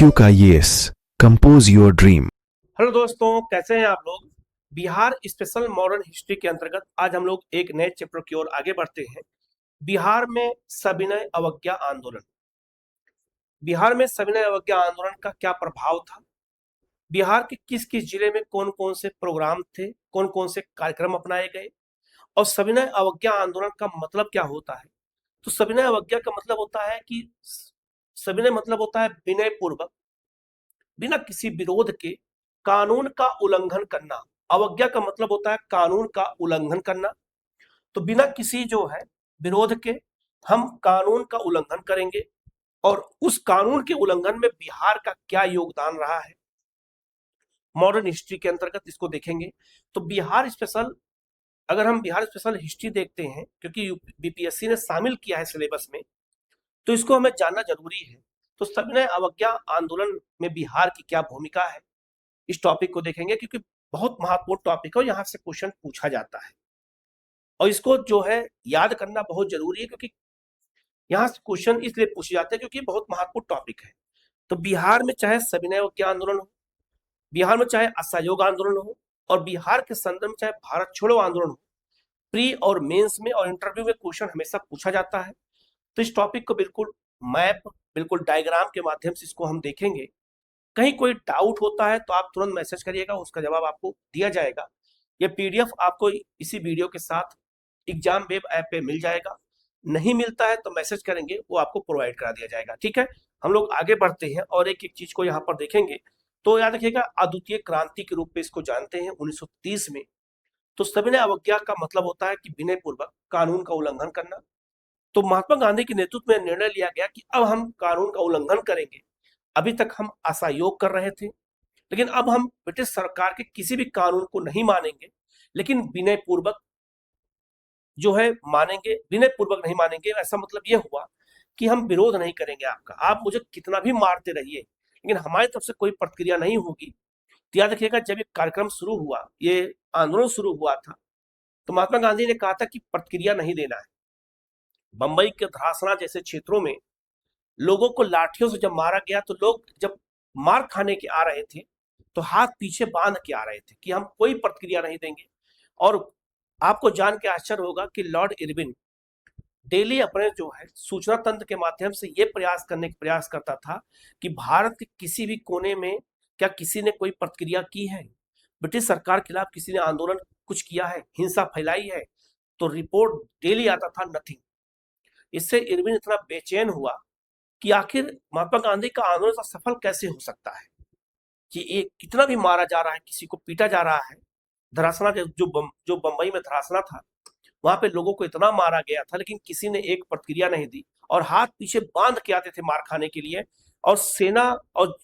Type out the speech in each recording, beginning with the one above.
IQ का yes, compose your dream. Hello दोस्तों, कैसे हैं आप लोग। बिहार स्पेशल मॉडर्न हिस्ट्री के अंतर्गत आज हम लोग एक नए चैप्टर की ओर आगे बढ़ते हैं। बिहार में सविनय अवज्ञा आंदोलन। बिहार में सविनय अवज्ञा आंदोलन का क्या प्रभाव था, बिहार के किस किस जिले में कौन कौन से प्रोग्राम थे, कौन कौन से कार्यक्रम अपनाए गए, और सविनय अवज्ञा आंदोलन का मतलब क्या होता है। तो सविनय अवज्ञा का मतलब होता है कि सविनय मतलब होता है विनय पूर्वक, बिना किसी विरोध के कानून का उल्लंघन करना। अवज्ञा का मतलब होता है कानून का उल्लंघन करना। तो बिना किसी जो है विरोध के हम कानून का उल्लंघन करेंगे, और उस कानून के उल्लंघन में बिहार का क्या योगदान रहा है मॉडर्न हिस्ट्री के अंतर्गत इसको देखेंगे। तो बिहार स्पेशल, अगर हम बिहार स्पेशल हिस्ट्री देखते हैं, क्योंकि बीपीएससी ने शामिल किया है सिलेबस में, तो इसको हमें जानना जरूरी है। तो सविनय अवज्ञा आंदोलन में बिहार की क्या भूमिका है, इस टॉपिक को देखेंगे, क्योंकि बहुत महत्वपूर्ण टॉपिक है और यहाँ से क्वेश्चन पूछा जाता है और इसको जो है याद करना बहुत जरूरी है, क्योंकि यहाँ से क्वेश्चन इसलिए पूछे जाते हैं क्योंकि बहुत महत्वपूर्ण टॉपिक है। तो बिहार में चाहे सविनय अवज्ञा आंदोलन हो, बिहार में चाहे असहयोग आंदोलन हो, और बिहार के संदर्भ में चाहे भारत छोड़ो आंदोलन हो, प्री और मेंस में और इंटरव्यू में क्वेश्चन हमेशा पूछा जाता है। तो इस टॉपिक को बिल्कुल मैप, बिल्कुल डायग्राम के माध्यम से इसको हम देखेंगे। कहीं कोई डाउट होता है तो आप तुरंत मैसेज करिएगा, उसका जवाब आपको दिया जाएगा। ये पीडीएफ आपको इसी वीडियो के साथ एग्जाम वेब ऐप पे मिल जाएगा। नहीं मिलता है तो मैसेज करेंगे, वो आपको प्रोवाइड करा दिया जाएगा। ठीक है, हम लोग आगे बढ़ते हैं और एक एक चीज को यहाँ पर देखेंगे। तो याद रखिएगा, अद्वितीय क्रांति के रूप में इसको जानते हैं 1930 में। तो सविनय अवज्ञा का मतलब होता है कि विनय पूर्वक कानून का उल्लंघन करना। तो महात्मा गांधी के नेतृत्व में निर्णय लिया गया कि अब हम कानून का उल्लंघन करेंगे। अभी तक हम असहयोग कर रहे थे, लेकिन अब हम ब्रिटिश सरकार के किसी भी कानून को नहीं मानेंगे, लेकिन विनय पूर्वक जो है मानेंगे। विनय पूर्वक नहीं मानेंगे, ऐसा मतलब यह हुआ कि हम विरोध नहीं करेंगे आपका, आप मुझे कितना भी मारते रहिए, लेकिन हमारी तरफ से कोई प्रतिक्रिया नहीं होगी। तो याद रखिएगा, जब ये कार्यक्रम शुरू हुआ, ये आंदोलन शुरू हुआ था, तो महात्मा गांधी ने कहा था कि प्रतिक्रिया नहीं देना है। बंबई के धरासना जैसे क्षेत्रों में लोगों को लाठियों से जब मारा गया, तो लोग जब मार खाने के आ रहे थे तो हाथ पीछे बांध के आ रहे थे कि हम कोई प्रतिक्रिया नहीं देंगे। और आपको जान के आश्चर्य होगा कि लॉर्ड इरविन डेली अपने जो है सूचना तंत्र के माध्यम से ये प्रयास करता था कि भारत के किसी भी कोने में क्या किसी ने कोई प्रतिक्रिया की है, ब्रिटिश सरकार के खिलाफ किसी ने आंदोलन कुछ किया है, हिंसा फैलाई है। तो रिपोर्ट डेली आता था, नथिंग। इससे इरविन इतना बेचैन हुआ कि आखिर महात्मा गांधी का आंदोलन सफल कैसे हो सकता है, कि एक कितना भी मारा जा रहा है, किसी को पीटा जा रहा है। धरासना जो बंबई में धरासना था, वहां पे लोगों को इतना मारा गया था, लेकिन किसी ने एक प्रतिक्रिया नहीं दी, और हाथ पीछे बांध के आते थे मार खाने के लिए। और सेना और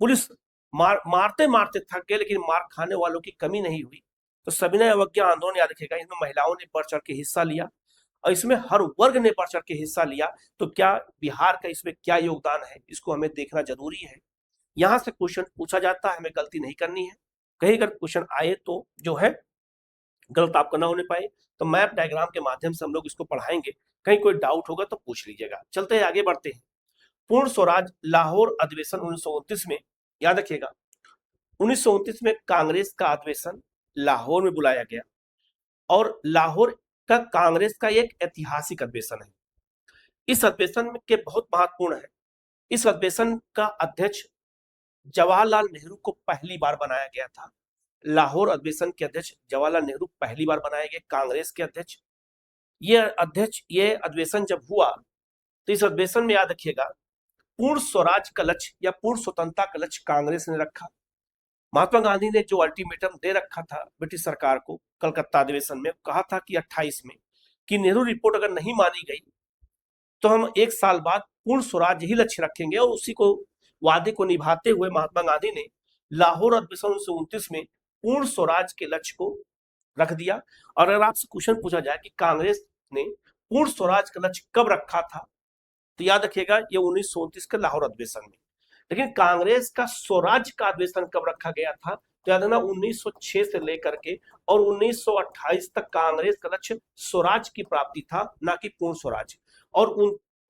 पुलिस मारते मारते थक गए, लेकिन मार खाने वालों की कमी नहीं हुई। तो सविनय अवज्ञा आंदोलन याद रखेगा, इसमें महिलाओं ने बढ़ चढ़ के हिस्सा लिया, और इसमें हर वर्ग ने बढ़ चढ़ के हिस्सा लिया। तो क्या बिहार का इसमें क्या योगदान है, इसको हमें देखना जरूरी है। यहाँ से क्वेश्चन पूछा जाता है, हमें गलती नहीं करनी है। कहीं अगर क्वेश्चन आए तो जो है गलत आपका ना होने पाए, तो मैप डायग्राम के माध्यम से हम लोग इसको पढ़ाएंगे। कहीं कोई डाउट होगा तो पूछ लीजिएगा। चलते हैं, आगे बढ़ते हैं। पूर्ण स्वराज लाहौर अधिवेशन 1929 में, याद रखिएगा 1929 में कांग्रेस का अधिवेशन लाहौर में बुलाया गया, और लाहौर का कांग्रेस का एक ऐतिहासिक अधिवेशन है। इस अधिवेशन के बहुत महत्वपूर्ण है। इस अधिवेशन का अध्यक्ष जवाहरलाल नेहरू को पहली बार बनाया गया था। लाहौर अधिवेशन के अध्यक्ष जवाहरलाल नेहरू पहली बार बनाए गए कांग्रेस के अध्यक्ष। ये अधिवेशन जब हुआ, तो इस अधिवेशन में याद रखिएगा, पूर्ण स्वराज का लक्ष्य या पूर्ण स्वतंत्रता का लक्ष्य कांग्रेस ने रखा। महात्मा गांधी ने जो अल्टीमेटम दे रखा था ब्रिटिश सरकार को कलकत्ता अधिवेशन में, कहा था कि 28 में कि नेहरू रिपोर्ट अगर नहीं मानी गई तो हम 1 साल बाद पूर्ण स्वराज ही लक्ष्य रखेंगे। और उसी को वादे को निभाते हुए महात्मा गांधी ने लाहौर अधिवेशन 1929 में पूर्ण स्वराज के लक्ष्य को रख दिया। और अगर आपसे क्वेश्चन पूछा जाए कि कांग्रेस ने पूर्ण स्वराज का लक्ष्य कब रखा था, तो याद रखिएगा ये 1929 के लाहौर अधिवेशन में। लेकिन कांग्रेस का स्वराज का अधिवेशन कब रखा गया था, तो याद रखना 1906 से लेकर के और 1928 तक कांग्रेस का लक्ष्य स्वराज की प्राप्ति था, ना कि पूर्ण स्वराज। और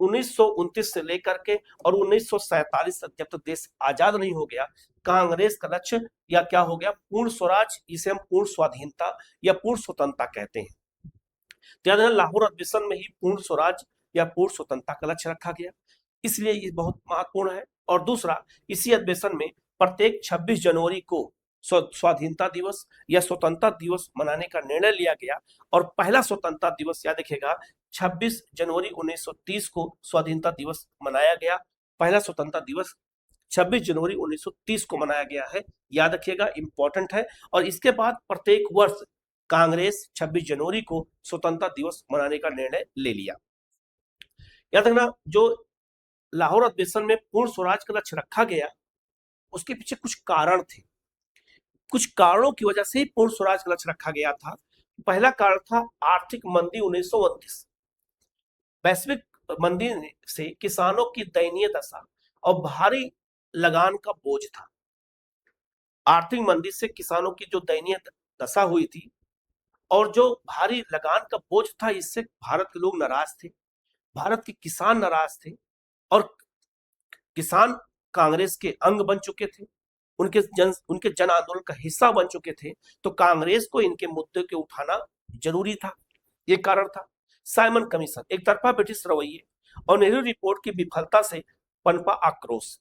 1929 से लेकर के और 1947 तक, जब तक देश आजाद नहीं हो गया, कांग्रेस का लक्ष्य या क्या हो गया, पूर्ण स्वराज, इसे हम पूर्ण स्वाधीनता या पूर्ण स्वतंत्रता कहते हैं। तो याद रखना, लाहौर अधिवेशन में ही पूर्ण स्वराज या पूर्ण स्वतंत्रता का लक्ष्य रखा गया, इसलिए ये बहुत महत्वपूर्ण है। और दूसरा, इसी अधिवेशन में प्रत्येक 26 जनवरी को स्वाधीनता दिवस या स्वतंत्रता दिवस मनाने का निर्णय लिया गया। और पहला स्वतंत्रता दिवस याद रखिएगा 26 जनवरी 1930 को स्वाधीनता दिवस मनाया गया। पहला स्वतंत्रता दिवस 26 जनवरी 1930 को मनाया गया है, याद रखिएगा, इंपॉर्टेंट है। और इसके बाद प्रत्येक वर्ष कांग्रेस 26 जनवरी को स्वतंत्रता दिवस मनाने का निर्णय ले लिया। याद रखना, जो लाहौर अधिवेशन में पूर्ण स्वराज का लक्ष्य रखा गया, उसके पीछे कुछ कारण थे। कुछ कारणों की वजह से ही पूर्ण स्वराज का लक्ष्य रखा गया था। पहला कारण था आर्थिक मंदी 1929। वैश्विक मंदी से किसानों की दयनीय दशा और भारी लगान का बोझ था। आर्थिक मंदी से किसानों की जो दयनीय दशा हुई थी और जो भारी लगान का बोझ था, इससे भारत के लोग नाराज थे, भारत के किसान नाराज थे। और किसान कांग्रेस के अंग बन चुके थे, उनके जन आंदोलन का हिस्सा बन चुके थे। तो कांग्रेस को इनके मुद्दे के उठाना जरूरी था, ये कारण था। साइमन कमीशन, एक तरफा ब्रिटिश रवैये और नेहरू रिपोर्ट की विफलता से पनपा आक्रोश,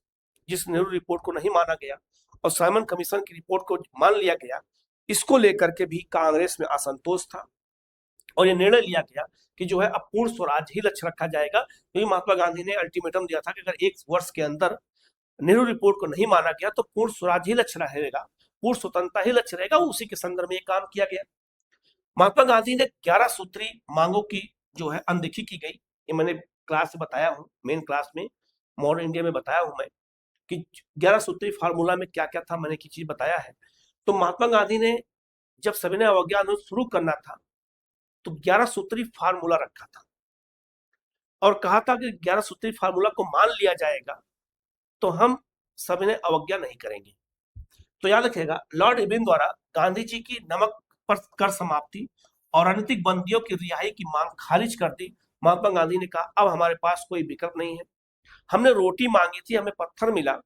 जिस नेहरू रिपोर्ट को नहीं माना गया और साइमन कमीशन की रिपोर्ट को मान लिया गया, इसको लेकर के भी कांग्रेस में असंतोष था। और ये निर्णय लिया गया कि जो है अब पूर्ण स्वराज ही लक्ष्य रखा जाएगा। क्योंकि महात्मा गांधी ने अल्टीमेटम दिया था कि अगर एक वर्ष के अंदर नेहरू रिपोर्ट को नहीं माना गया तो पूर्ण स्वराज ही लक्ष्य रहेगा, पूर्ण स्वतंत्रता ही लक्ष्य रहेगा। उसी के संदर्भ में काम किया गया। महात्मा गांधी ने 11 सूत्री मांगों की जो है अनदेखी की गई। ये मैंने क्लास में बताया हूँ, मेन क्लास में मॉडर्न इंडिया में बताया हूँ मैं कि 11 सूत्री फार्मूला में क्या क्या था, मैंने की चीज बताया है। तो महात्मा गांधी ने जब सविनय अवज्ञा आंदोलन शुरू करना था तो 11 सूत्री फार्मूला रखा था और कहा था कि 11 सूत्री फार्मूला को मान लिया जाएगा तो हम सविनय अवज्ञा नहीं करेंगे। तो याद रखिएगा, लॉर्ड इरविन द्वारा गांधी जी की नमक पर कर समाप्ति और राजनीतिक बंदियों की रिहाई की मांग खारिज कर दी। महात्मा गांधी ने कहा अब हमारे पास कोई विकल्प नहीं है, हमने रोटी मांगी थी, हमें पत्थर मिला,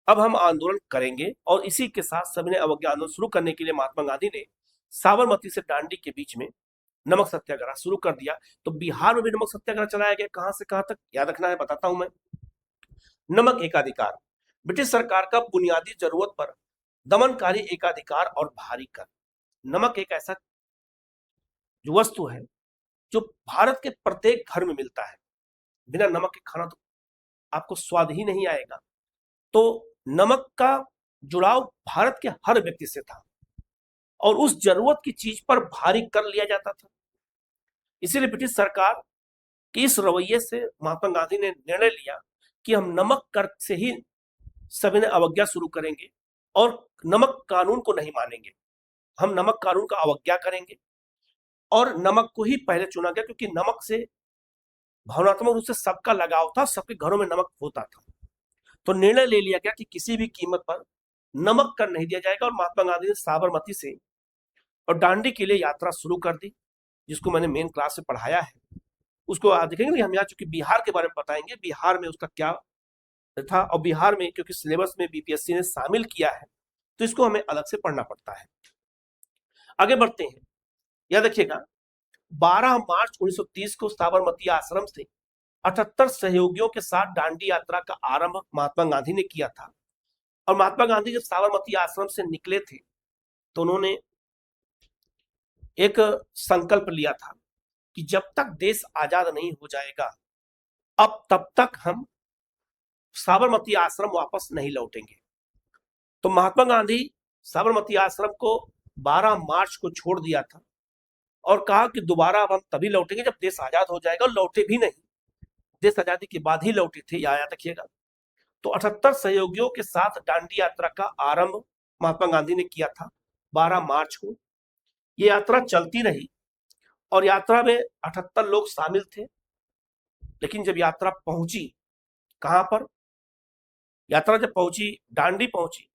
अब हम आंदोलन करेंगे। और इसी के साथ सविनय अवज्ञा आंदोलन शुरू करने के लिए महात्मा गांधी ने साबरमती से दांडी के बीच में नमक सत्याग्रह शुरू कर दिया। तो बिहार में भी नमक सत्याग्रह चलाया गया। कहां से कहां तक याद रखना है, बताता हूं मैं। नमक एकाधिकार, ब्रिटिश सरकार का बुनियादी जरूरत पर दमनकारी एकाधिकार और भारी कर। नमक एक ऐसा जो वस्तु है जो भारत के प्रत्येक घर में मिलता है, बिना नमक के खाना तो आपको स्वाद ही नहीं आएगा। तो नमक का जुड़ाव भारत के हर व्यक्ति से था और उस जरूरत की चीज पर भारी कर लिया जाता था। इसीलिए ब्रिटिश सरकार के इस रवैये से महात्मा गांधी ने निर्णय लिया कि हम नमक कर से ही सविनय अवज्ञा शुरू करेंगे और नमक कानून को नहीं मानेंगे, हम नमक कानून का अवज्ञा करेंगे। और नमक को ही पहले चुना गया क्योंकि नमक से भावनात्मक रूप से सबका लगाव था, सबके घरों में नमक होता था। तो निर्णय ले लिया गया कि किसी भी कीमत पर नमक कर नहीं दिया जाएगा। और महात्मा गांधी ने साबरमती से और दांडी के लिए यात्रा शुरू कर दी, जिसको मैंने मेन क्लास में पढ़ाया है। उसको आज देखेंगे। हम यहाँ चूंकि बिहार के बारे में बताएंगे, बिहार में उसका क्या था, और बिहार में क्योंकि सिलेबस में बीपीएससी ने शामिल किया है तो इसको हमें अलग से पढ़ना पड़ता है। आगे बढ़ते हैं। याद रखिएगा, 12 मार्च 1930 को साबरमती आश्रम से 78 सहयोगियों के साथ दांडी यात्रा का आरंभ महात्मा गांधी ने किया था। और महात्मा गांधी जब साबरमती आश्रम से निकले थे तो उन्होंने एक संकल्प लिया था कि जब तक देश आजाद नहीं हो जाएगा अब तब तक हम साबरमती आश्रम वापस नहीं लौटेंगे। तो महात्मा गांधी साबरमती आश्रम को 12 मार्च को छोड़ दिया था और कहा कि दोबारा अब हम तभी लौटेंगे जब देश आजाद हो जाएगा। और लौटे भी नहीं, देश आजादी के बाद ही लौटे थे, याद रखिएगा। तो 78 सहयोगियों के साथ दांडी यात्रा का आरंभ महात्मा गांधी ने किया था 12 मार्च को। ये यात्रा चलती रही और यात्रा में 78 लोग शामिल थे। लेकिन जब यात्रा पहुंची कहां पर, यात्रा जब पहुंची दांडी पहुंची,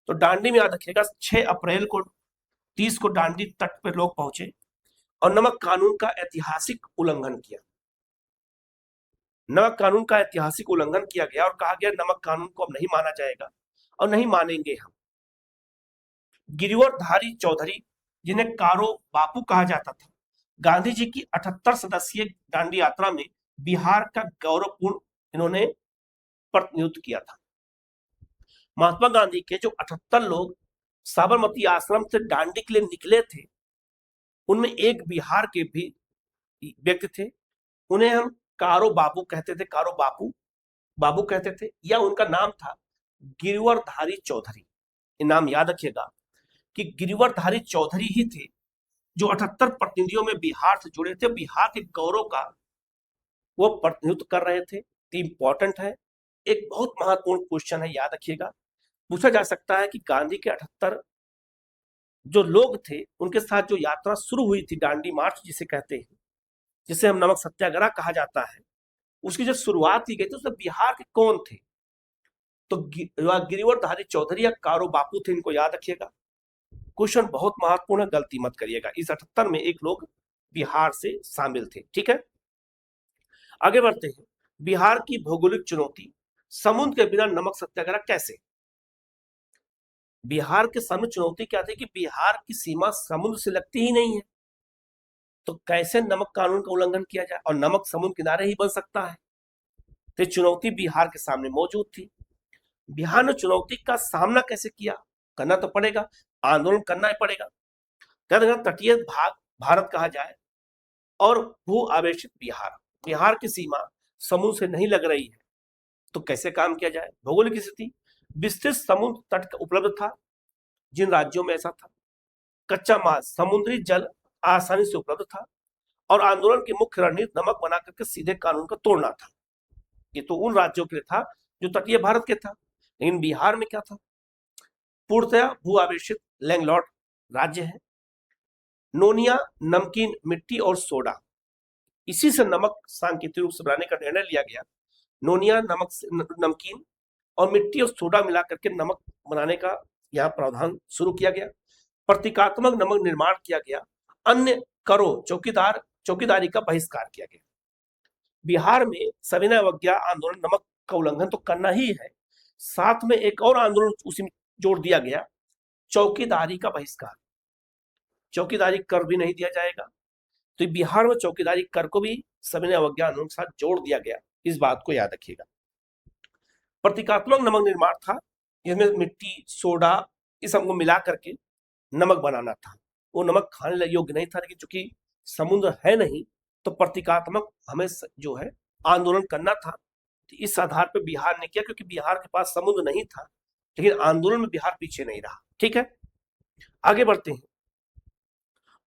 तो दांडी में याद रखिएगा 6 अप्रैल को 30 को दांडी तट पर लोग पहुंचे और नमक कानून का ऐतिहासिक उल्लंघन किया। नमक कानून का ऐतिहासिक उल्लंघन किया गया और कहा गया नमक कानून को अब नहीं माना जाएगा और नहीं मानेंगे हम। गिरिवरधारी चौधरी, जिन्हें कारो बापू कहा जाता था, गांधी जी की 78 सदस्यीय दांडी यात्रा में बिहार का गौरवपूर्ण इन्होंने प्रतिनिधित्व किया था। महात्मा गांधी के जो 78 लोग साबरमती आश्रम से दांडी के लिए निकले थे, उनमें एक बिहार के भी व्यक्ति थे। उन्हें हम कारो बाबू कहते थे, कारो बापू बाबू कहते थे, या उनका नाम था गिरिवरधारी चौधरी। ये नाम याद रखिएगा कि गिरिवरधारी चौधरी ही थे जो 78 प्रतिनिधियों में बिहार से जुड़े थे, बिहार के गौरव का वो प्रतिनिधित्व कर रहे थे। इंपॉर्टेंट है, एक बहुत महत्वपूर्ण क्वेश्चन है, याद रखिएगा। पूछा जा सकता है कि गांधी के 78 जो लोग थे उनके साथ जो यात्रा शुरू हुई थी, दांडी मार्च जिसे कहते हैं, जिसे हम नमक सत्याग्रह कहा जाता है, उसकी जो शुरुआत की गई थी उसमें बिहार के कौन थे? तो गिरिवरधारी चौधरी या कारो बापू थे, इनको याद रखिएगा। क्वेश्चन बहुत महत्वपूर्ण है, गलती मत करिएगा। इस 78 में एक लोग बिहार से शामिल थे। ठीक है, आगे बढ़ते हैं। बिहार की भौगोलिक चुनौती, समुद्र के बिना नमक सत्याग्रह कैसे? बिहार के सामने चुनौती क्या थी कि बिहार की सीमा समुद्र से लगती ही नहीं है, तो कैसे नमक कानून का उल्लंघन किया जाए, और नमक समुद्र किनारे ही बन सकता है। तो चुनौती बिहार के सामने मौजूद थी। बिहार ने चुनौती का सामना कैसे किया? करना तो पड़ेगा, आंदोलन करना ही पड़ेगा। तटीय भाग भारत कहा जाए और भू आवेशित बिहार, बिहार की सीमा समुद्र से नहीं लग रही है, तो कैसे काम किया जाए? भौगोलिक स्थिति, विस्तृत समुद्र तट उपलब्ध था जिन राज्यों में ऐसा था। कच्चा माल, समुद्री जल आसानी से उपलब्ध था, और आंदोलन की मुख्य रणनीति नमक बना करके सीधे कानून को तोड़ना था। ये तो उन राज्यों के लिए था जो तटीय भारत के था, लेकिन बिहार में क्या था? पूर्णतया भू आवेशित लैंडलॉर्ड राज्य है। नोनिया, नमकीन, मिट्टी और सोडा, इसी से नमक सांकेतिक रूप से बनाने का निर्णय लिया गया। नोनिया, नमकीन और मिट्टी और सोडा मिलाकर के नमक बनाने का यहाँ प्रावधान शुरू किया गया। प्रतीकात्मक नमक निर्माण किया गया। अन्य करो चौकीदारी का बहिष्कार किया गया। बिहार में सविनय अवज्ञा आंदोलन, नमक का उल्लंघन तो करना ही है, साथ में एक और आंदोलन उसी में जोड़ दिया गया, चौकीदारी का बहिष्कार। चौकीदारी कर भी नहीं दिया जाएगा, तो बिहार में चौकीदारी कर को भी सविनय अवज्ञा आंदोलन के साथ जोड़ दिया गया। इस बात को याद रखिएगा। प्रतीकात्मक नमक निर्माण था, इसमें मिट्टी, सोडा इस सबको मिला करके नमक बनाना था। वो नमक खाने योग्य नहीं था, लेकिन चूंकि समुद्र है नहीं तो प्रतीकात्मक हमें जो है आंदोलन करना था। तो इस आधार पर बिहार ने किया, क्योंकि बिहार के पास समुद्र नहीं था, लेकिन आंदोलन में बिहार पीछे नहीं रहा। ठीक है, आगे बढ़ते हैं।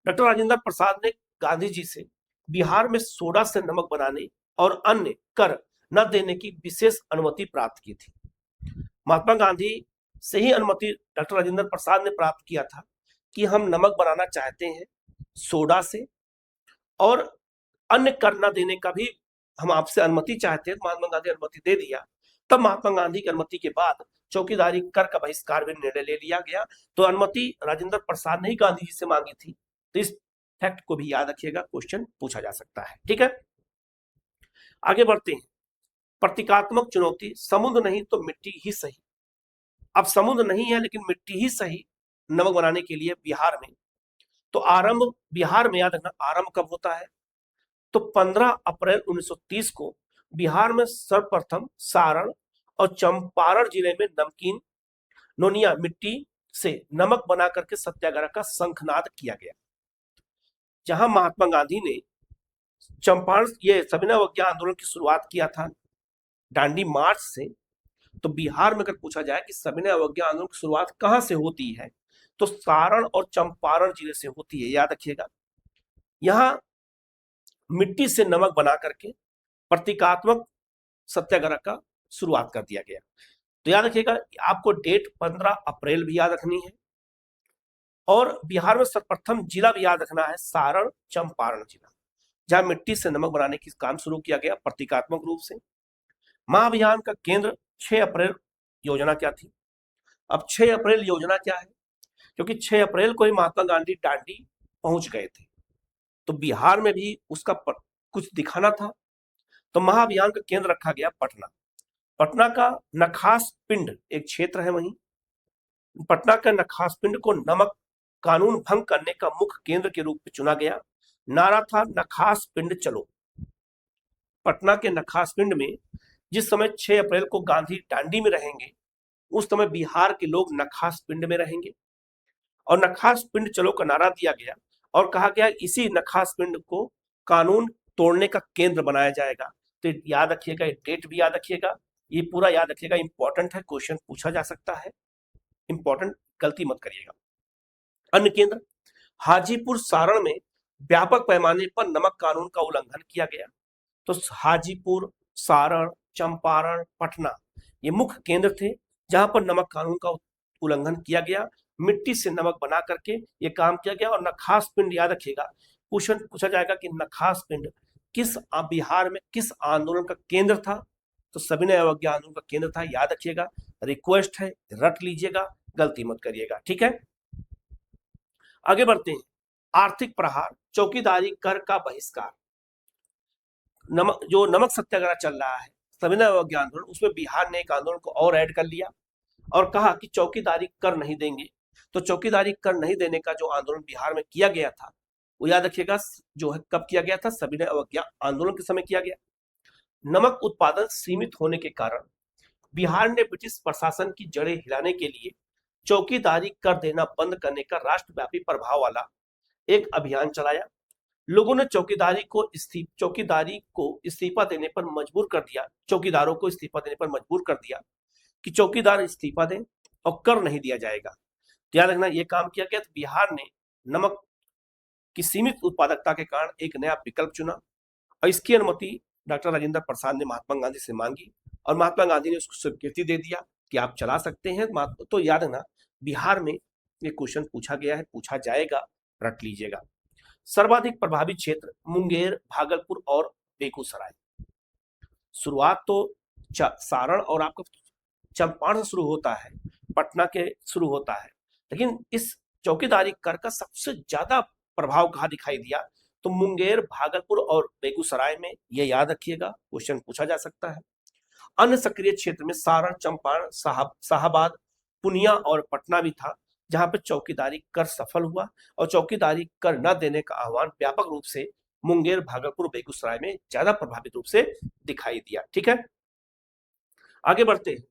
डॉक्टर राजेंद्र प्रसाद ने गांधी जी से बिहार में सोडा से नमक बनाने और अन्य कर न देने की विशेष अनुमति प्राप्त की थी। महात्मा गांधी से ही अनुमति डॉक्टर राजेंद्र प्रसाद ने प्राप्त किया था कि हम नमक बनाना चाहते हैं सोडा से, और अन्य कर न देने का भी हम आपसे अनुमति चाहते हैं। महात्मा गांधी अनुमति दे दिया। तब महात्मा गांधी की अनुमति के बाद चौकीदारी कर का बहिष्कार भी निर्णय ले लिया गया। तो अनुमति राजेंद्र प्रसाद ने ही गांधी जी से मांगी थी। तो इस फैक्ट को भी याद रखिएगा, क्वेश्चन पूछा जा सकता है। ठीक है, आगे बढ़ते हैं। प्रतीकात्मक चुनौती, समुद्र नहीं तो मिट्टी ही सही। अब समुद्र नहीं है लेकिन मिट्टी ही सही नमक बनाने के लिए बिहार में। तो आरंभ बिहार में, याद रखना आरंभ कब होता है? तो 15 अप्रैल 1930 को बिहार में सर्वप्रथम सारण और चंपारण जिले में नमकीन, नोनिया, मिट्टी से नमक बना करके सत्याग्रह का शंखनाद किया गया। जहां महात्मा गांधी ने चंपारण ये सविनय अवज्ञा आंदोलन की शुरुआत किया था दांडी मार्च से, तो बिहार में अगर पूछा जाए कि सविनय अवज्ञा आंदोलन की शुरुआत कहां से होती है, तो सारण और चंपारण जिले से होती है। याद रखिएगा, यहां मिट्टी से नमक बना करके प्रतीकात्मक सत्याग्रह का शुरुआत कर दिया गया। तो याद रखिएगा, आपको डेट 15 अप्रैल भी याद रखनी है, और बिहार में सर्वप्रथम जिला भी याद रखना है, सारण चंपारण जिला, जहां मिट्टी से नमक बनाने की काम शुरू किया गया प्रतीकात्मक रूप से। महाअभियान का केंद्र 6 अप्रैल योजना क्या थी? अब 6 अप्रैल योजना क्या है? क्योंकि 6 अप्रैल को ही महात्मा गांधी दांडी पहुंच गए थे, तो बिहार में भी उसका कुछ दिखाना था। तो महाअभियान का केंद्र रखा गया पटना। पटना का नखास पिंड एक क्षेत्र है, वहीं पटना का नखास पिंड को नमक कानून भंग करने का मुख्य केंद्र के रूप में चुना गया। नारा था नखास पिंड चलो। पटना के नखास पिंड में जिस समय 6 अप्रैल को गांधी डांडी में रहेंगे, उस समय बिहार के लोग नखास पिंड में रहेंगे और नखास पिंड चलो का नारा दिया गया और कहा गया इसी नखास पिंड को कानून तोड़ने का केंद्र बनाया जाएगा। तो याद रखिएगा, ये डेट भी याद रखिएगा, ये पूरा याद रखिएगा, इंपॉर्टेंट है, क्वेश्चन पूछा जा सकता है, इंपॉर्टेंट, गलती मत करिएगा। अन्य केंद्र, हाजीपुर सारण में व्यापक पैमाने पर नमक कानून का उल्लंघन किया गया। तो हाजीपुर, सारण, चंपारण, पटना ये मुख्य केंद्र थे जहां पर नमक कानून का उल्लंघन किया गया। मिट्टी से नमक बना करके ये काम किया गया। और नखास पिंड याद रखिएगा, क्वेश्चन पूछा जाएगा कि नखास पिंड किस बिहार में किस आंदोलन का केंद्र था। तो सविनय अवज्ञा आंदोलन का केंद्र था, याद रखिएगा, रिक्वेस्ट है, रट लीजिएगा, गलती मत करिएगा, ठीक है। आगे बढ़ते हैं। आर्थिक प्रहार, चौकीदारी कर का बहिष्कार। जो नमक सत्याग्रह चल रहा है, सविनय अवज्ञा आंदोलन, उसमें बिहार ने एक आंदोलन को और ऐड कर लिया और कहा कि चौकीदारी कर नहीं देंगे। तो चौकीदारी कर नहीं देने का जो आंदोलन बिहार में किया गया था, वो याद रखिएगा जो है कब किया गया था, सविनय अवज्ञा आंदोलन के समय किया गया। नमक उत्पादन सीमित होने के कारण बिहार ने ब्रिटिश प्रशासन की जड़ें हिलाने के लिए चौकीदारी कर देना बंद करने का राष्ट्रव्यापी प्रभाव वाला एक अभियान चलाया। लोगों ने चौकीदारी को इस्तीफा देने पर मजबूर कर दिया, चौकीदारों को इस्तीफा देने पर मजबूर कर दिया कि चौकीदार इस्तीफा दें और कर नहीं दिया जाएगा। तो याद रखना, ये काम किया गया। तो बिहार ने नमक की सीमित उत्पादकता के कारण एक नया विकल्प चुना और इसकी अनुमति डॉक्टर राजेंद्र प्रसाद ने महात्मा गांधी से मांगी और महात्मा गांधी ने उसको स्वीकृति दे दिया कि आप चला सकते हैं। तो याद रखना, बिहार में ये क्वेश्चन पूछा गया है, पूछा जाएगा, रट लीजिएगा। सर्वाधिक प्रभावित क्षेत्र मुंगेर, भागलपुर और बेगूसराय। शुरुआत तो सारण और आपका चंपारण से शुरू होता है, पटना के शुरू होता है, लेकिन इस चौकीदारी कर का सबसे ज्यादा प्रभाव कहाँ दिखाई दिया, तो मुंगेर, भागलपुर और बेगूसराय में। ये याद रखिएगा, क्वेश्चन पूछा जा सकता है। अन्य सक्रिय क्षेत्र में सारण, चंपारण, शाहाबाद, पूर्णिया और पटना भी था, जहां पर चौकीदारी कर सफल हुआ और चौकीदारी कर न देने का आह्वान व्यापक रूप से मुंगेर, भागलपुर, बेगूसराय में ज्यादा प्रभावित रूप से दिखाई दिया, ठीक है। आगे बढ़ते हैं।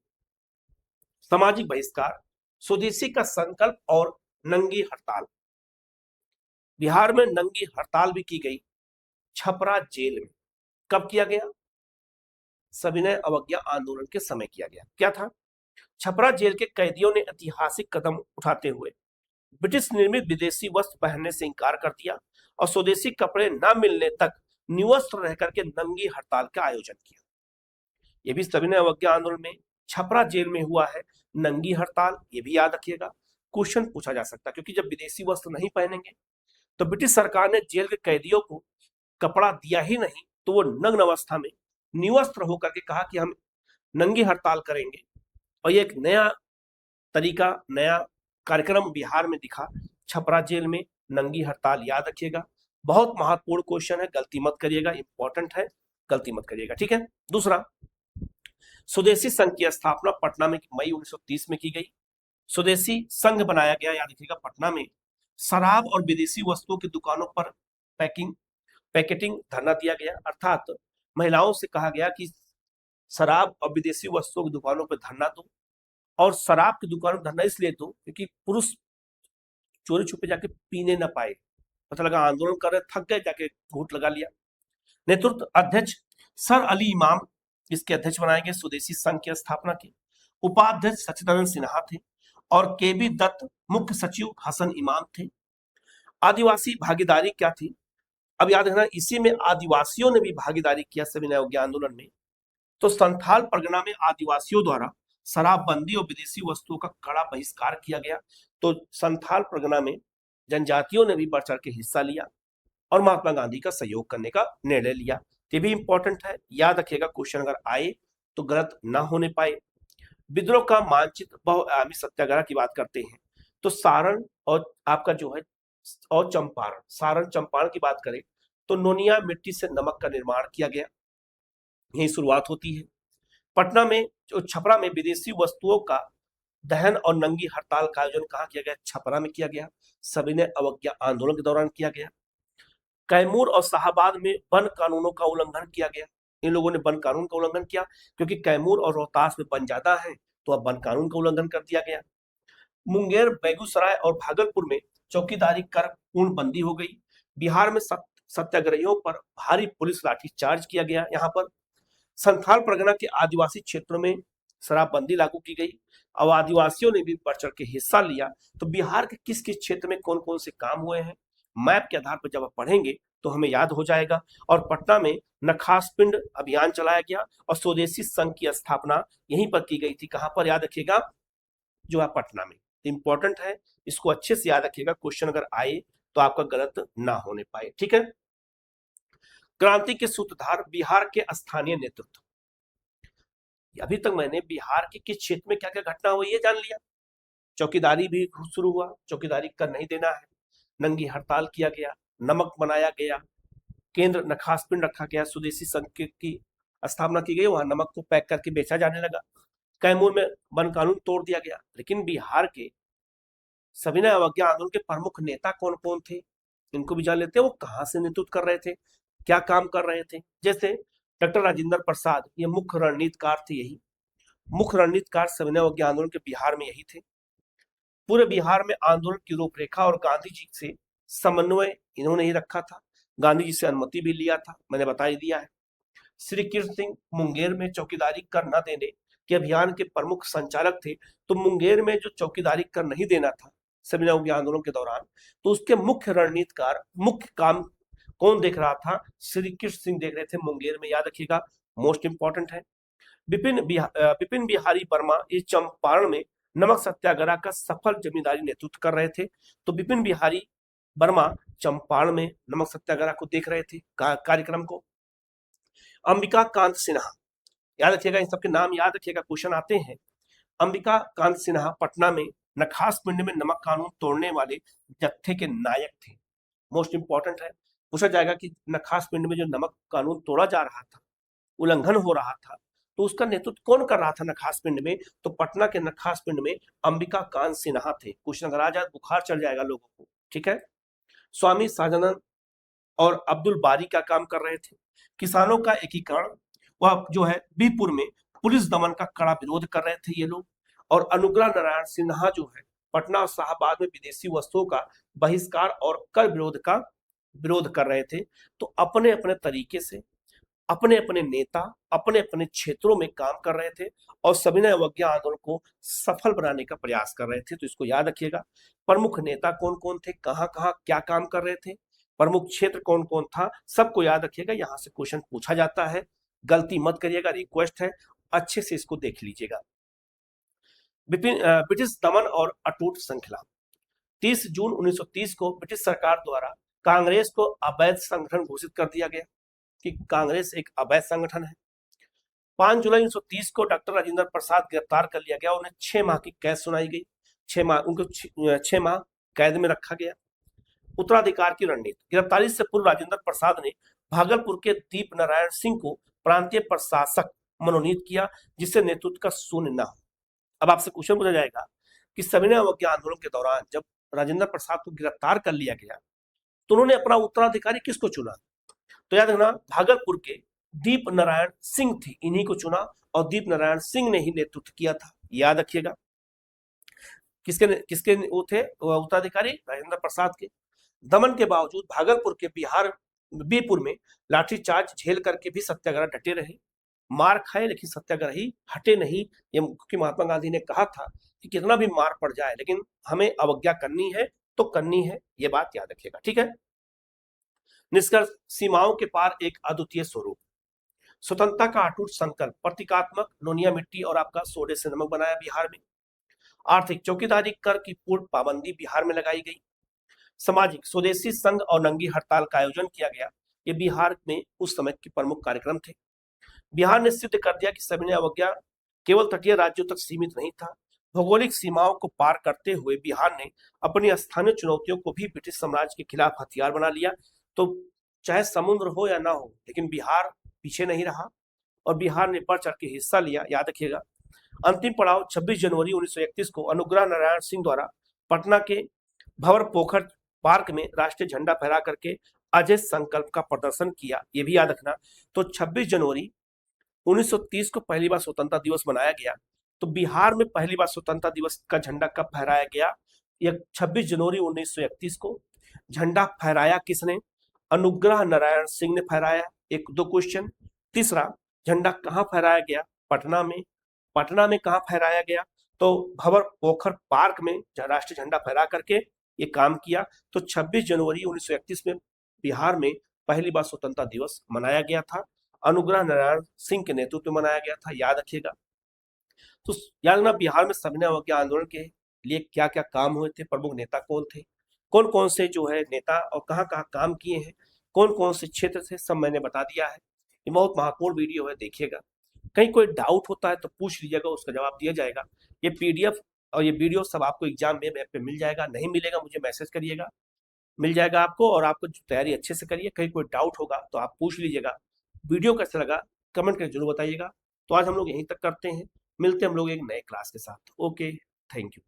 सामाजिक बहिष्कार, स्वदेशी का संकल्प और नंगी हड़ताल। बिहार में नंगी हड़ताल भी की गई छपरा जेल में। कब किया गया? सविनय अवज्ञा आंदोलन के समय किया गया। क्या था? छपरा जेल के कैदियों ने ऐतिहासिक कदम उठाते हुए ब्रिटिश निर्मित विदेशी वस्त्र पहनने से इंकार कर दिया और स्वदेशी कपड़े न मिलने तक निवस्त्र रह करके नंगी हड़ताल का आयोजन किया। यह भी सविनय अवज्ञा आंदोलन में छपरा जेल में हुआ है, नंगी हड़ताल। ये भी याद रखिएगा, क्वेश्चन पूछा जा सकता है, क्योंकि जब विदेशी वस्त्र नहीं पहनेंगे तो ब्रिटिश सरकार ने जेल के कैदियों को कपड़ा दिया ही नहीं, तो वो नग्न अवस्था में निवस्त्र होकर के कहा कि हम नंगी हड़ताल करेंगे। और ये एक नया तरीका, नया कार्यक्रम बिहार में दिखा, छपरा जेल में नंगी हड़ताल। याद रखिएगा, बहुत महत्वपूर्ण क्वेश्चन है, गलती मत करिएगा, इंपॉर्टेंट है, गलती मत करिएगा, ठीक है। दूसरा, स्वदेशी संघ की स्थापना पटना में मई 1930 में की गई। स्वदेशी संघ बनाया गया, याद रखिएगा, पटना में। शराब और विदेशी वस्तुओं की दुकानों पर पैकेटिंग धरना दिया गया, अर्थात महिलाओं से कहा गया कि शराब और विदेशी वस्तुओं की दुकानों पर धरना दो। और शराब की दुकानों पर धरना इसलिए दो क्योंकि पुरुष चोरी छुपे जाके पीने न पाए। पता लगा आंदोलन कर रहे, थक गए, जाके घूंट लगा लिया। नेतृत्व अध्यक्ष सर अली इमाम इसके अध्यक्ष बनाए गए स्वदेशी संघ की स्थापना के। उपाध्यक्ष सच्चिदानंद सिन्हा थे और केबी दत्त मुख्य सचिव हसन इमाम थे। आदिवासी भागीदारी क्या थी? अब याद रखना, इसी में आदिवासियों ने भी भागीदारी किया सविनय अवज्ञा आंदोलन में। तो संथाल परगना में आदिवासियों द्वारा शराबबंदी और विदेशी वस्तुओं का कड़ा बहिष्कार किया गया। तो संथाल परगना में जनजातियों ने भी बढ़ चढ़ के हिस्सा लिया और महात्मा गांधी का सहयोग करने का निर्णय लिया। ये भी इंपॉर्टेंट है, याद रखिएगा, क्वेश्चन अगर आए तो गलत ना होने पाए। विद्रोह का मानचित्र, बहुआयामी सत्याग्रह की बात करते हैं तो सारण और आपका जो है और चंपारण, सारण चंपारण की बात करें तो नोनिया मिट्टी से नमक का निर्माण किया गया। यही शुरुआत होती है। पटना में जो छपरा में विदेशी वस्तुओं का दहन और नंगी हड़ताल का आयोजन कहाँ किया गया? छपरा में किया गया। सविनय अवज्ञा आंदोलन के दौरान किया गया। कैमूर और शाहबाद में वन कानूनों का उल्लंघन किया गया। इन लोगों ने वन कानून का उल्लंघन किया क्योंकि कैमूर और रोहतास में वन ज्यादा है, तो अब वन कानून का उल्लंघन कर दिया गया। मुंगेर, बेगूसराय और भागलपुर में चौकीदारी कर पूर्णबंदी हो गई। बिहार में सत्याग्रहियों पर भारी पुलिस लाठीचार्ज किया गया। यहाँ पर संथाल परगना के आदिवासी क्षेत्रों में शराबबंदी लागू की गई। अब आदिवासियों ने भी बढ़ चढ़ के हिस्सा लिया। तो बिहार के किस किस क्षेत्र में कौन कौन से काम हुए हैं, मैप के आधार पर जब आप पढ़ेंगे तो हमें याद हो जाएगा। और पटना में नखास पिंड अभियान चलाया गया और स्वदेशी संघ की स्थापना यहीं पर की गई थी। कहां पर? याद रखिएगा, जो है पटना में। इंपॉर्टेंट है, इसको अच्छे से याद रखिएगा, क्वेश्चन अगर आए तो आपका गलत ना होने पाए। ठीक है। क्रांति के सूत्रधार बिहार के स्थानीय नेतृत्व। अभी तक मैंने बिहार के किस क्षेत्र में क्या क्या घटना हुई है जान लिया। चौकीदारी भी शुरू हुआ, चौकीदारी कर नहीं देना है, नंगी हड़ताल किया गया, नमक बनाया गया, केंद्र नखास पिंड रखा गया, स्वदेशी संघ की स्थापना की गई, वहां नमक को पैक करके बेचा जाने लगा। कैमूर में वन कानून तोड़ दिया गया। लेकिन बिहार के सविनय अवज्ञा आंदोलन के प्रमुख नेता कौन कौन थे, इनको भी जान लेते हैं। वो कहां से नेतृत्व कर रहे थे, क्या काम कर रहे थे। जैसे डॉक्टर राजेंद्र प्रसाद, ये मुख्य रणनीतिकार थे। यही मुख्य रणनीतिकार सविनय अवज्ञा आंदोलन के बिहार में यही थे। पूरे बिहार में आंदोलन की रूपरेखा और गांधी जी से समन्वय इन्होंने ही रखा था। गांधी जी से अनुमति भी लिया था, मैंने बता ही दिया है। श्री कृष्ण सिंह मुंगेर में चौकीदारी कर न देने के अभियान के प्रमुख संचालक थे। तो मुंगेर में जो चौकीदारी कर नहीं देना था सविनय अवज्ञा आंदोलन के दौरान, तो उसके मुख्य रणनीतिकार, मुख्य काम कौन देख रहा था? श्री कृष्ण सिंह देख रहे थे मुंगेर में। याद रखिएगा, मोस्ट इंपॉर्टेंट है। विपिन बिहारी वर्मा ये चंपारण में नमक सत्याग्रह का सफल जमींदारी नेतृत्व कर रहे थे। तो विपिन बिहारी वर्मा चंपारण में नमक सत्याग्रह को देख रहे थे, कार्यक्रम को। अंबिका कांत सिन्हा, याद रखिएगा, इन सबके नाम याद रखिएगा, क्वेश्चन आते हैं। अंबिका कांत सिन्हा पटना में नखास पिंड में नमक कानून तोड़ने वाले जत्थे के नायक थे। मोस्ट इंपॉर्टेंट है, पूछा जाएगा कि नखास पिंड में जो नमक कानून तोड़ा जा रहा था, उल्लंघन हो रहा था, तो उसका नेतृत्व कौन कर रहा था नखास पिंड में? तो पटना के नखास पिंड में अंबिका कांत सिन्हा थे। क्वेश्चन अगर आ जाए बुखार चढ़ जाएगा लोगों को। ठीक है। स्वामी सहजानंद और अब्दुल बारी का काम कर रहे थे। किसानों का एकीकरण, वह जो है बीरपुर में पुलिस दमन का कड़ा विरोध कर रहे थे ये लोग। और अनुग्रह नारायण सिन्हा जो है पटना और शाहबाद में विदेशी वस्तुओं का बहिष्कार और कर विरोध कर रहे थे। तो अपने अपने तरीके से अपने अपने नेता अपने अपने क्षेत्रों में काम कर रहे थे और सविनय अवज्ञा आंदोलन को सफल बनाने का प्रयास कर रहे थे। तो इसको याद रखिएगा, प्रमुख नेता कौन कौन थे, कहां कहां क्या काम कर रहे थे, प्रमुख क्षेत्र कौन कौन था, सबको याद रखिएगा। यहां से क्वेश्चन पूछा जाता है, गलती मत करिएगा, रिक्वेस्ट है, अच्छे से इसको देख लीजिएगा। ब्रिटिश दमन और अटूट श्रृंखला। 30 जून 1930 को ब्रिटिश सरकार द्वारा कांग्रेस को अवैध संगठन घोषित कर दिया गया कि कांग्रेस एक अवैध संगठन है। 5 जुलाई 1930 को डॉक्टर राजेंद्र प्रसाद गिरफ्तार कर लिया गया, उन्हें 6 माह की कैद सुनाई गई। 6 माह उनको 6 माह कैद में रखा गया। उत्तराधिकार की रणनीति। गिरफ्तारी से पूर्व राजेंद्र प्रसाद ने भागलपुर के दीप नारायण सिंह को प्रांतीय प्रशासक मनोनीत किया, जिससे नेतृत्व का शून्य न हो। अब आपसे क्वेश्चन पूछा जाएगा कि सविनय अवज्ञा आंदोलन के दौरान जब राजेंद्र प्रसाद को गिरफ्तार कर लिया गया तो उन्होंने अपना उत्तराधिकारी किसको चुना? तो याद रखना, भागलपुर के दीप नारायण सिंह थे, इन्हीं को चुना और दीप नारायण सिंह ने ही नेतृत्व किया था। याद रखिएगा, किसके वो थे उत्तराधिकारी? राजेंद्र प्रसाद के। दमन के बावजूद भागलपुर के बीरपुर में लाठीचार्ज झेल करके भी सत्याग्रह डटे रहे। मार खाए लेकिन सत्याग्रही हटे नहीं। ये क्योंकि महात्मा गांधी ने कहा था कि कितना भी मार पड़ जाए लेकिन हमें अवज्ञा करनी है तो करनी है, ये बात याद रखिएगा। ठीक है। निष्कर्ष, सीमाओं के पार एक अद्वितीय स्वरूप, स्वतंत्रता का अटूट संकल्प, प्रतीकात्मक नोनिया मिट्टी और आपका सोडे से नमक बनाया बिहार में। आर्थिक, चौकीदारी कर की पूर्ण पाबंदी बिहार में लगाई गई। सामाजिक, स्वदेशी संघ और नंगी हड़ताल का आयोजन किया गया। ये बिहार में उस समय के प्रमुख कार्यक्रम थे। बिहार ने सिद्ध कर दिया कि सविनय अवज्ञा केवल तटीय राज्यों तक सीमित नहीं था। भौगोलिक सीमाओं को पार करते हुए बिहार ने अपनी स्थानीय चुनौतियों को भी ब्रिटिश साम्राज्य के खिलाफ हथियार बना लिया। तो चाहे समुद्र हो या ना हो, लेकिन बिहार पीछे नहीं रहा और बिहार ने बढ़ चढ़ के हिस्सा लिया, याद रखिएगा। अंतिम पड़ाव 26 जनवरी 1931 को अनुग्रह नारायण सिंह द्वारा पटना के भंवर पोखर पार्क में राष्ट्रीय झंडा फहरा करके अजय संकल्प का प्रदर्शन किया, ये भी याद रखना। तो 26 जनवरी 1930 को पहली बार स्वतंत्रता दिवस मनाया गया। तो बिहार में पहली बार स्वतंत्रता दिवस का झंडा कब फहराया गया? यह 26 जनवरी 1931 को। झंडा फहराया किसने? अनुग्रह नारायण सिंह ने फहराया। एक दो क्वेश्चन। तीसरा, झंडा कहाँ फहराया गया? पटना में। पटना में कहाँ फहराया गया? तो भंवर पोखर पार्क में राष्ट्रीय झंडा फहरा करके ये काम किया। तो 26 जनवरी 1931 में बिहार में पहली बार स्वतंत्रता दिवस मनाया गया था। अनुग्रह नारायण सिंह के नेतृत्व में मनाया गया था, याद रखिएगा। तो याद रखना, बिहार में सविनय अवज्ञा आंदोलन के लिए क्या क्या काम हुए थे, प्रमुख नेता कौन थे, कौन कौन से जो है नेता और कहाँ कहाँ काम किए हैं, कौन कौन से क्षेत्र थे, सब मैंने बता दिया है। ये बहुत महत्वपूर्ण वीडियो है, देखिएगा। कहीं कोई डाउट होता है तो पूछ लीजिएगा, उसका जवाब दिया जाएगा। ये पीडीएफ और ये वीडियो सब आपको एग्जाम में ऐप पे मिल जाएगा। नहीं मिलेगा मुझे मैसेज करिएगा, मिल जाएगा आपको। और आपको तैयारी अच्छे से करिए। कहीं कोई डाउट होगा तो आप पूछ लीजिएगा। वीडियो कैसा लगा कमेंट करके जरूर बताइएगा। तो आज हम लोग यहीं तक करते हैं, मिलते हैं हम लोग एक नए क्लास के साथ। Okay, thank you.